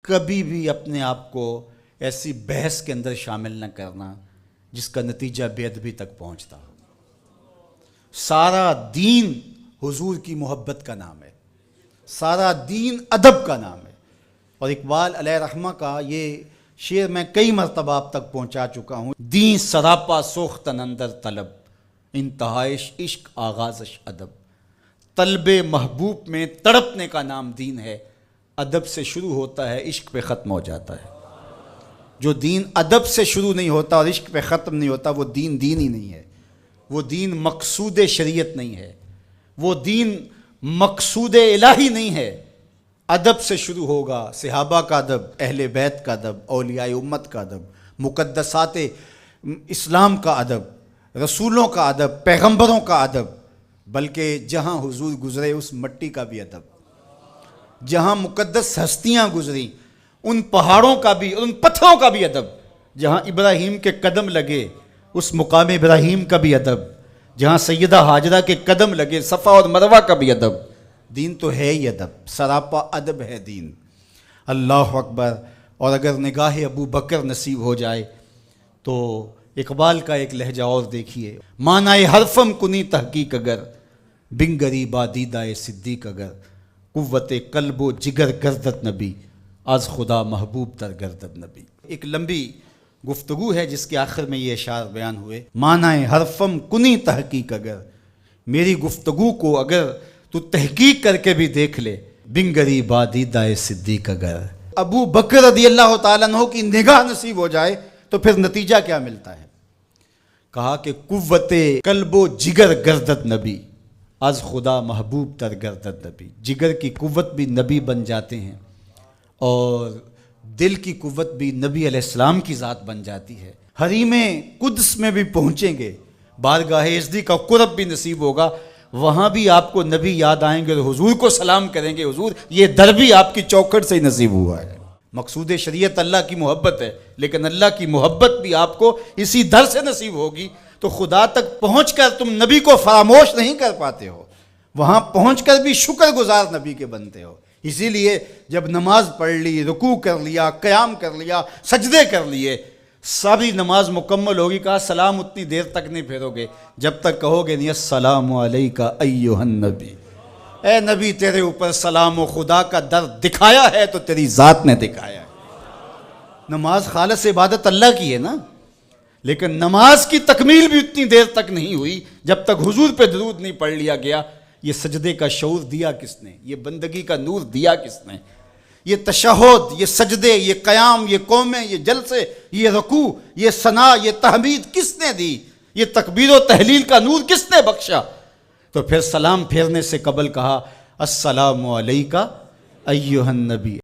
کبھی بھی اپنے آپ کو ایسی بحث کے اندر شامل نہ کرنا جس کا نتیجہ بے ادبی تک پہنچتا ہو۔ سارا دین حضور کی محبت کا نام ہے، سارا دین ادب کا نام ہے۔ اور اقبال علیہ رحمہ کا یہ شعر میں کئی مرتبہ آپ تک پہنچا چکا ہوں۔ دین سراپا سوختن اندر طلب، انتہائش عشق آغازش ادب۔ طلب محبوب میں تڑپنے کا نام دین ہے، ادب سے شروع ہوتا ہے عشق پہ ختم ہو جاتا ہے۔ جو دین ادب سے شروع نہیں ہوتا اور عشق پہ ختم نہیں ہوتا وہ دین دین ہی نہیں ہے، وہ دین مقصود شریعت نہیں ہے، وہ دین مقصود الہی نہیں ہے۔ ادب سے شروع ہوگا، صحابہ کا ادب، اہل بیت کا ادب، اولیاء امت کا ادب، مقدسات اسلام کا ادب، رسولوں کا ادب، پیغمبروں کا ادب، بلکہ جہاں حضور گزرے اس مٹی کا بھی ادب، جہاں مقدس ہستیاں گزری ان پہاڑوں کا بھی، ان پتھروں کا بھی ادب، جہاں ابراہیم کے قدم لگے اس مقام ابراہیم کا بھی ادب، جہاں سیدہ ہاجرہ کے قدم لگے صفا اور مروہ کا بھی ادب۔ دین تو ہے ہی ادب، سراپا ادب ہے دین۔ اللہ اکبر۔ اور اگر نگاہ ابو بکر نصیب ہو جائے تو اقبال کا ایک لہجہ اور دیکھیے۔ معنی حرفم کنی تحقیق اگر، بنگری بادیدہ صدیق اگر، قوت قلب و جگر گردت نبی، از خدا محبوب تر گردت نبی۔ ایک لمبی گفتگو ہے جس کے آخر میں یہ اشعار بیان ہوئے۔ معنی حرفم کنی تحقیق اگر، میری گفتگو کو اگر تو تحقیق کر کے بھی دیکھ لے، بنگری بادیدہ صدیق اگر۔ ابو بکر رضی اللہ تعالیٰ عنہ کی نگاہ نصیب ہو جائے تو پھر نتیجہ کیا ملتا ہے؟ کہا کہ قوت قلب و جگر گردت نبی، از خدا محبوب تر گردت نبی۔ جگر کی قوت بھی نبی بن جاتے ہیں اور دل کی قوت بھی نبی علیہ السلام کی ذات بن جاتی ہے۔ حریم قدس میں بھی پہنچیں گے، بارگاہ ازدی کا قرب بھی نصیب ہوگا، وہاں بھی آپ کو نبی یاد آئیں گے اور حضور کو سلام کریں گے، حضور یہ در بھی آپ کی چوکھٹ سے ہی نصیب ہوا ہے۔ مقصود شریعت اللہ کی محبت ہے، لیکن اللہ کی محبت بھی آپ کو اسی در سے نصیب ہوگی، تو خدا تک پہنچ کر تم نبی کو فراموش نہیں کر پاتے ہو، وہاں پہنچ کر بھی شکر گزار نبی کے بنتے ہو۔ اسی لیے جب نماز پڑھ لی، رکوع کر لیا، قیام کر لیا، سجدے کر لیے، ساری نماز مکمل ہوگی، کہا سلام اتنی دیر تک نہیں پھیرو گے جب تک کہو گے نہیں السلام علیکہ ایھا النبی، اے نبی تیرے اوپر سلام و خدا کا در دکھایا ہے تو تیری ذات نے دکھایا ہے۔ نماز خالص عبادت اللہ کی ہے نا، لیکن نماز کی تکمیل بھی اتنی دیر تک نہیں ہوئی جب تک حضور پہ درود نہیں پڑھ لیا گیا۔ یہ سجدے کا شعور دیا کس نے؟ یہ بندگی کا نور دیا کس نے؟ یہ تشہد، یہ سجدے، یہ قیام، یہ قومیں، یہ جلسے، یہ رکوع، یہ ثنا، یہ تحمید کس نے دی؟ یہ تکبیر و تحلیل کا نور کس نے بخشا؟ تو پھر سلام پھیرنے سے قبل کہا السلام علیکہ ایھا النبی۔